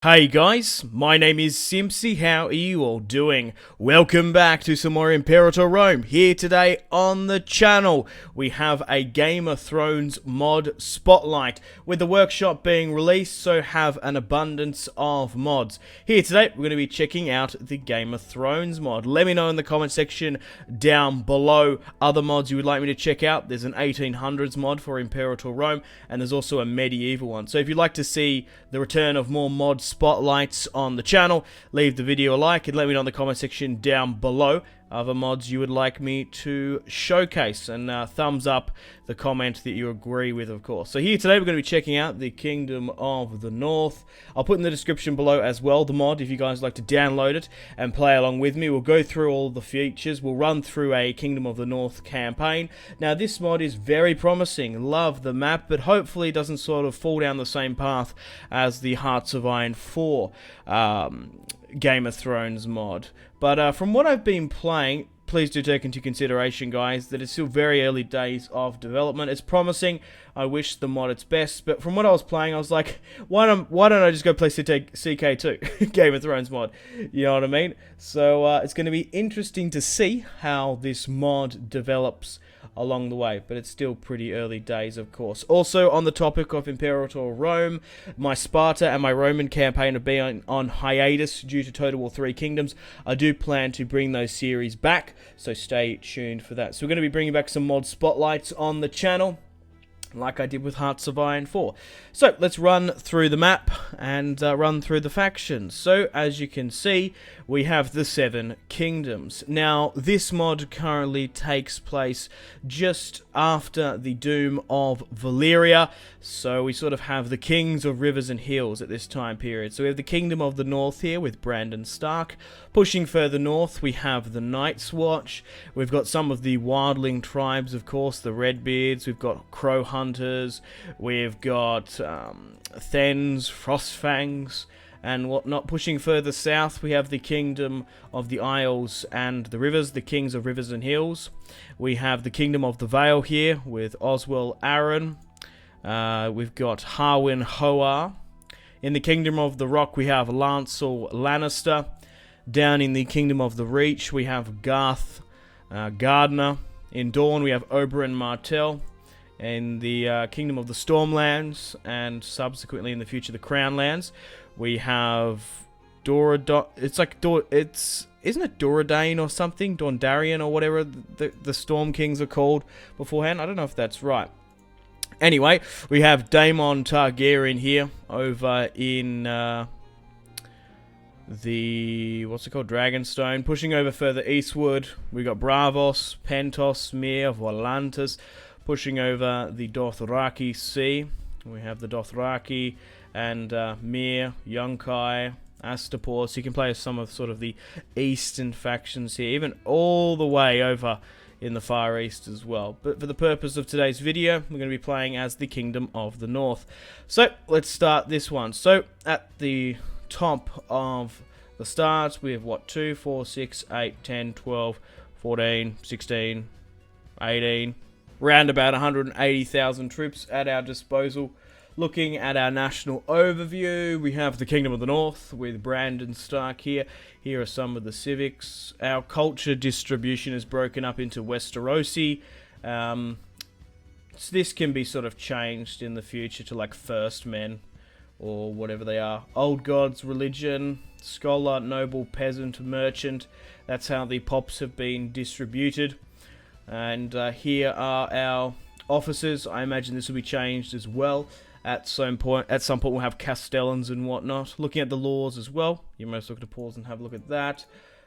Hey guys, my name is Simpzy. How are you all doing? Welcome back to some more Imperator Rome. Here today on the channel, we have a Game of Thrones mod spotlight. With the workshop being released, so have an abundance of mods. Here today, we're going to be checking out the Game of Thrones mod. Let me know in the comment section down below other mods you would like me to check out. There's an 1800s mod for Imperator Rome, and there's also a medieval one. So if you'd like to see the return of more mods spotlights on the channel, leave the video a like and let me know in the comment section down below other mods you would like me to showcase, and thumbs up the comment that you agree with, of course. So here today we're going to be checking out the Kingdom of the North. I'll put in the description below as well the mod if you guys like to download it and play along with me. We'll go through all the features, we'll run through a Kingdom of the North campaign. Now this mod is very promising, love the map, but hopefully it doesn't sort of fall down the same path as the Hearts of Iron 4 Game of Thrones mod. But from what I've been playing, please do take into consideration, guys, that it's still very early days of development. It's promising. I wish the mod its best, but from what I was playing, I was like, why don't I just go play CK2 Game of Thrones mod? You know what I mean? So it's going to be interesting to see how this mod develops along the way, but it's still pretty early days, of course. Also, on the topic of Imperator Rome, my Sparta and my Roman campaign have been on hiatus due to Total War 3 Kingdoms. I do plan to bring those series back, so stay tuned for that. So we're going to be bringing back some mod spotlights on the channel, like I did with Hearts of Iron 4. So, let's run through the map and run through the factions. So, as you can see, we have the 7 kingdoms. Now, this mod currently takes place just after the doom of Valyria. So, we sort of have the kings of rivers and hills at this time period. So, we have the Kingdom of the North here with Brandon Stark. Pushing further north, we have the Night's Watch. We've got some of the wildling tribes, of course, the Redbeards. We've got Crow Hunters. We've got Thens, Frostfangs, and whatnot. Pushing further south, we have the Kingdom of the Isles and the Rivers, the Kings of Rivers and Hills. We have the Kingdom of the Vale here with Oswell Arryn. We've got Harwin Hoar. In the Kingdom of the Rock, we have Lancel Lannister. Down in the Kingdom of the Reach, we have Garth Gardner. In Dawn, we have Oberyn Martell. In the Kingdom of the Stormlands, and subsequently in the future the Crownlands, we have isn't it Doradane or something? Dondarian or whatever the Storm Kings are called beforehand. I don't know if that's right. Anyway, we have Daemon Targaryen here over in the Dragonstone. Pushing over further eastward, we got Bravos, Pentos, Myr, Volantis. Pushing over the Dothraki Sea, we have the Dothraki and Myr, Yunkai, Astapor. So you can play as some of sort of the eastern factions here, even all the way over in the Far East as well. But for the purpose of today's video, we're going to be playing as the Kingdom of the North. So let's start this one. So at the top of the start, we have what, 2, 4, 6, 8, 10, 12, 14, 16, 18... round about 180,000 troops at our disposal. Looking at our national overview, we have the Kingdom of the North with Brandon Stark here. Here are some of the civics. Our culture distribution is broken up into Westerosi. So this can be sort of changed in the future to like First Men or whatever they are. Old Gods, Religion, Scholar, Noble, Peasant, Merchant. That's how the pops have been distributed. And here are our officers. I imagine this will be changed as well. At some point we'll have Castellans and whatnot. Looking at the laws as well. You're most welcome to pause and have a look at that.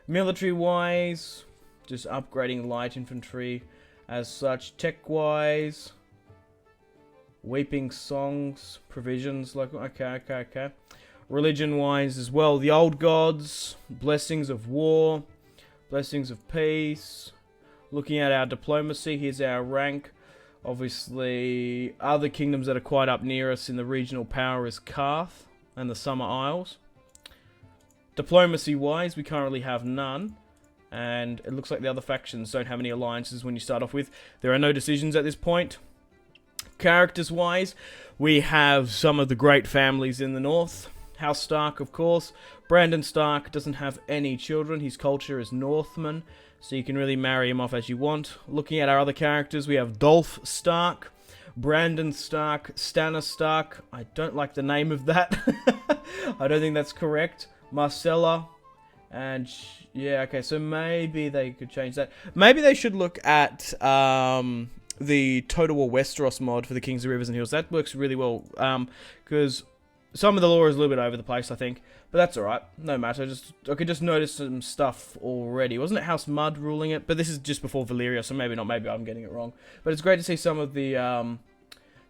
Military-wise, just upgrading light infantry as such. Tech-wise, weeping songs, provisions. Like okay. Religion-wise as well. The old gods, blessings of war, blessings of peace. Looking at our diplomacy, here's our rank. Obviously, other kingdoms that are quite up near us in the regional power is Karth and the Summer Isles. Diplomacy-wise, we currently have none. And it looks like the other factions don't have any alliances when you start off with. There are no decisions at this point. Characters-wise, we have some of the great families in the north. House Stark, of course. Brandon Stark doesn't have any children. His culture is Northman, so you can really marry him off as you want. Looking at our other characters, we have Dolph Stark, Brandon Stark, Stannis Stark. I don't like the name of that. I don't think that's correct. Marcella. And, yeah, okay, so maybe they could change that. Maybe they should look at the Total War Westeros mod for the Kings of Rivers and Hills. That works really well, because some of the lore is a little bit over the place, I think. But that's alright, no matter. I could just notice some stuff already. Wasn't it House Mud ruling it? But this is just before Valyria, so maybe not. Maybe I'm getting it wrong. But it's great to see some of the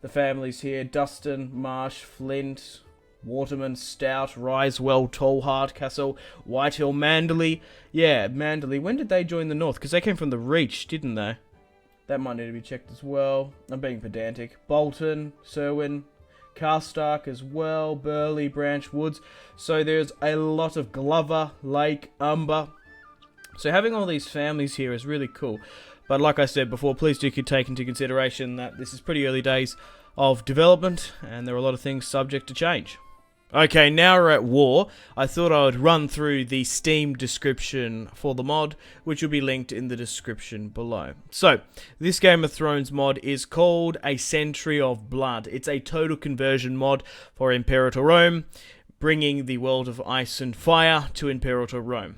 families here. Dustin, Marsh, Flint, Waterman, Stout, Risewell, Tallheart, Castle, Whitehill, Manderley. Yeah, Manderley. When did they join the North? Because they came from the Reach, didn't they? That might need to be checked as well. I'm being pedantic. Bolton, Serwyn, Carstark as well, Burley, Branch, Woods. So there's a lot of Glover, Lake, Umber. So having all these families here is really cool. But like I said before, please do take into consideration that this is pretty early days of development, and there are a lot of things subject to change. Okay, now we're at war. I thought I would run through the Steam description for the mod, which will be linked in the description below. So, this Game of Thrones mod is called A Century of Blood. It's a total conversion mod for Imperator Rome, bringing the world of ice and fire to Imperator Rome.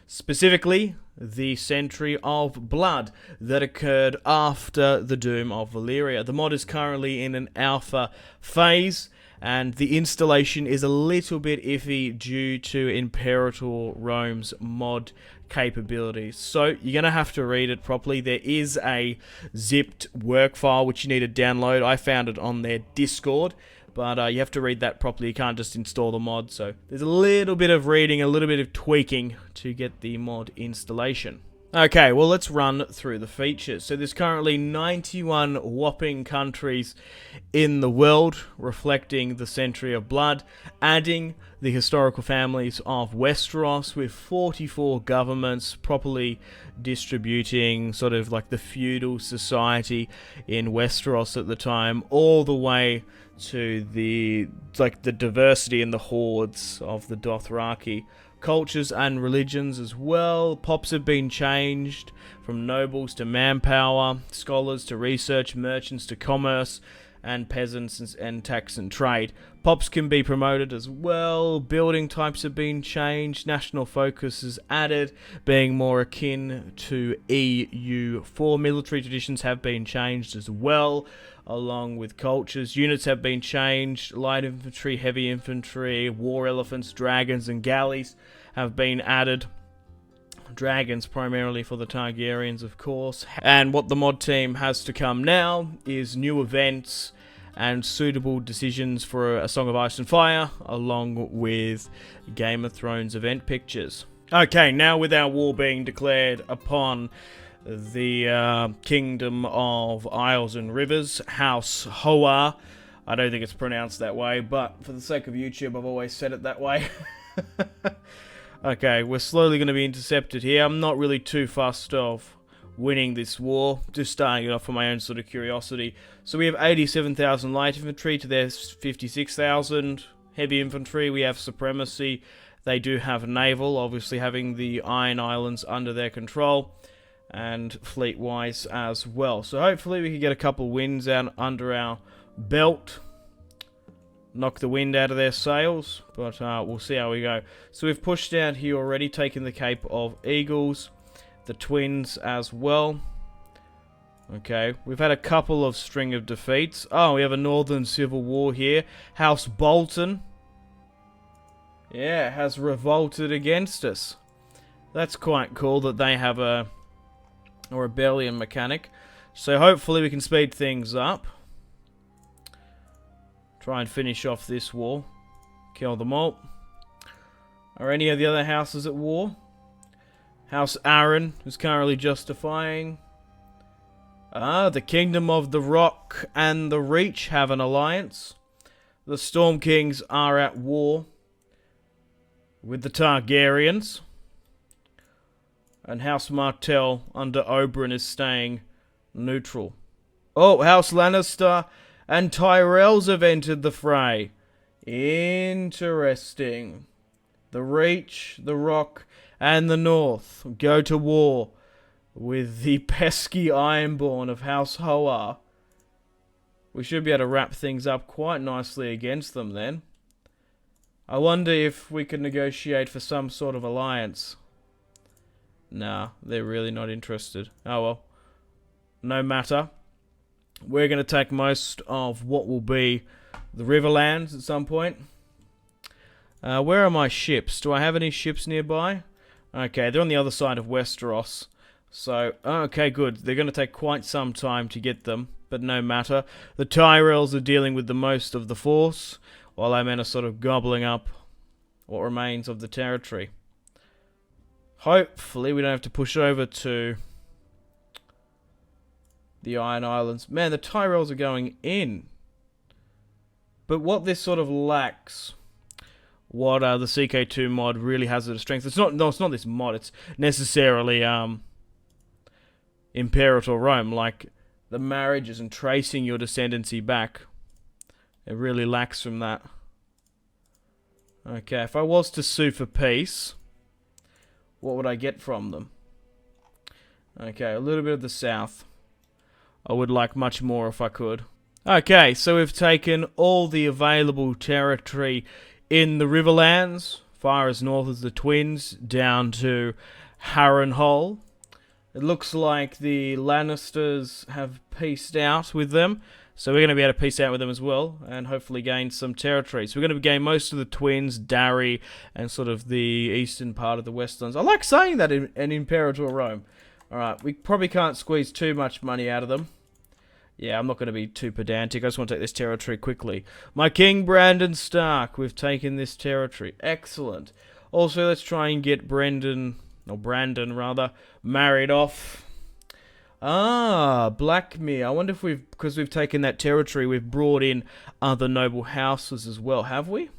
Specifically, the Century of Blood that occurred after the doom of Valyria. The mod is currently in an alpha phase, and the installation is a little bit iffy due to Imperator Rome's mod capabilities. So you're going to have to read it properly. There is a zipped work file which you need to download. I found it on their Discord, but you have to read that properly. You can't just install the mod. So there's a little bit of reading, a little bit of tweaking to get the mod installation. Okay, well, let's run through the features. So there's currently 91 whopping countries in the world, reflecting the Century of Blood, adding the historical families of Westeros, with 44 governments properly distributing sort of like the feudal society in Westeros at the time, all the way to the diversity in the hordes of the Dothraki. Cultures and religions as well. Pops have been changed from nobles to manpower, scholars to research, merchants to commerce, and peasants and tax and trade. Pops can be promoted as well. Building types have been changed. National focus is added, being more akin to EU4. Military traditions have been changed as well, along with cultures. Units have been changed. Light infantry, heavy infantry, war elephants, dragons, and galleys have been added. Dragons primarily for the Targaryens, of course. And what the mod team has to come now is new events and suitable decisions for A Song of Ice and Fire, along with Game of Thrones event pictures. Okay, now with our war being declared upon the Kingdom of Isles and Rivers, House Hoa. I don't think it's pronounced that way, but for the sake of YouTube, I've always said it that way. Okay, we're slowly going to be intercepted here. I'm not really too fussed of winning this war, just starting it off for my own sort of curiosity. So we have 87,000 light infantry to their 56,000 heavy infantry. We have supremacy. They do have naval, obviously having the Iron Islands under their control, and fleet-wise as well. So hopefully we can get a couple wins out under our belt, knock the wind out of their sails, but we'll see how we go. So we've pushed down here already, taken the Cape of Eagles, the Twins as well. Okay, we've had a couple of string of defeats. Oh, we have a Northern Civil War here. House Bolton, yeah, has revolted against us. That's quite cool that they have a rebellion mechanic. So hopefully we can speed things up. Try and finish off this war. Kill them all. Are any of the other houses at war? House Aaron is currently justifying. The Kingdom of the Rock and the Reach have an alliance. The Storm Kings are at war with the Targaryens. And House Martell under Oberyn is staying neutral. Oh, House Lannister and Tyrells have entered the fray. Interesting. The Reach, the Rock, and the North go to war with the pesky Ironborn of House Hoa. We should be able to wrap things up quite nicely against them then. I wonder if we could negotiate for some sort of alliance. Nah, they're really not interested. Oh well. No matter. We're going to take most of what will be the Riverlands at some point. Where are my ships? Do I have any ships nearby? Okay, they're on the other side of Westeros. So, okay, good. They're going to take quite some time to get them, but no matter. The Tyrells are dealing with the most of the force, while our men are sort of gobbling up what remains of the territory. Hopefully we don't have to push over to the Iron Islands. Man, the Tyrells are going in. But what this sort of lacks, what the CK2 mod really has as a strength, it's not this mod, it's necessarily Imperator Rome, like the marriages and tracing your descendancy back. It really lacks from that. Okay, if I was to sue for peace, what would I get from them? Okay, a little bit of the south. I would like much more if I could. Okay, so we've taken all the available territory in the Riverlands, far as north as the Twins, down to Harrenhal. It looks like the Lannisters have peaced out with them, so we're going to be able to peace out with them as well, and hopefully gain some territory. So we're going to gain most of the Twins, Darry, and sort of the eastern part of the Westlands. I like saying that in Imperator Rome. Alright, we probably can't squeeze too much money out of them. Yeah, I'm not going to be too pedantic. I just want to take this territory quickly. My King Brandon Stark. We've taken this territory. Excellent. Also, let's try and get Brandon rather, married off. Blackmere. I wonder if because we've taken that territory, we've brought in other noble houses as well, have we?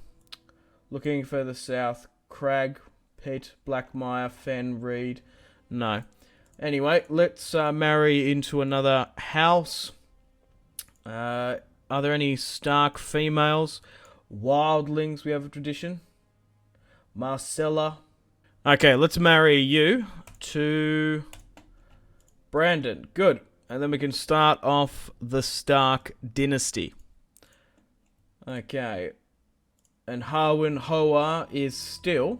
Looking further south, Crag, Pitt, Blackmire, Fen, Reed. No. Anyway, let's marry into another house. Are there any Stark females? Wildlings, we have a tradition. Marcella. Okay, let's marry you to Brandon. Good. And then we can start off the Stark dynasty. Okay. And Harwin Hoa is still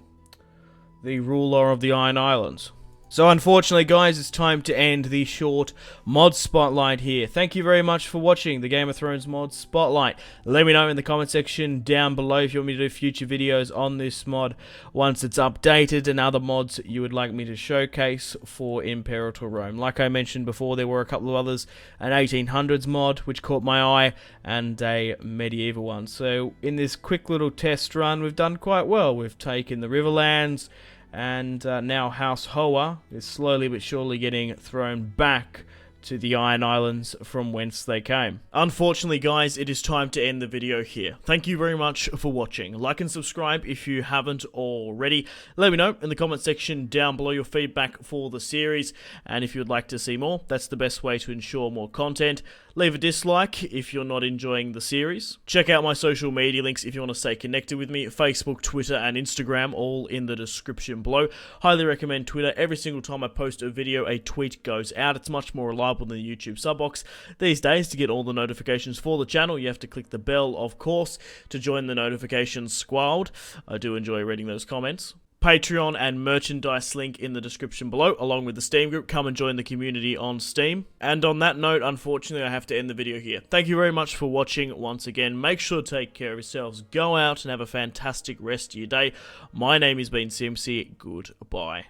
the ruler of the Iron Islands. So unfortunately, guys, it's time to end the short mod spotlight here. Thank you very much for watching the Game of Thrones mod spotlight. Let me know in the comment section down below if you want me to do future videos on this mod once it's updated, and other mods you would like me to showcase for Imperator Rome. Like I mentioned before, there were a couple of others, an 1800s mod which caught my eye, and a medieval one. So in this quick little test run, we've done quite well. We've taken the Riverlands, and now House Hoa is slowly but surely getting thrown back to the Iron Islands from whence they came. Unfortunately, guys, it is time to end the video here. Thank you very much for watching. Like and subscribe if you haven't already. Let me know in the comment section down below your feedback for the series, and if you would like to see more, that's the best way to ensure more content. Leave a dislike if you're not enjoying the series. Check out my social media links if you want to stay connected with me. Facebook, Twitter, and Instagram, all in the description below. Highly recommend Twitter. Every single time I post a video, a tweet goes out. It's much more reliable than the YouTube sub box. These days, to get all the notifications for the channel, you have to click the bell, of course, to join the notifications squad. I do enjoy reading those comments. Patreon and merchandise link in the description below, along with the Steam group. Come and join the community on Steam. And on that note, unfortunately, I have to end the video here. Thank you very much for watching once again. Make sure to take care of yourselves. Go out and have a fantastic rest of your day. My name has been Simpzy. Goodbye.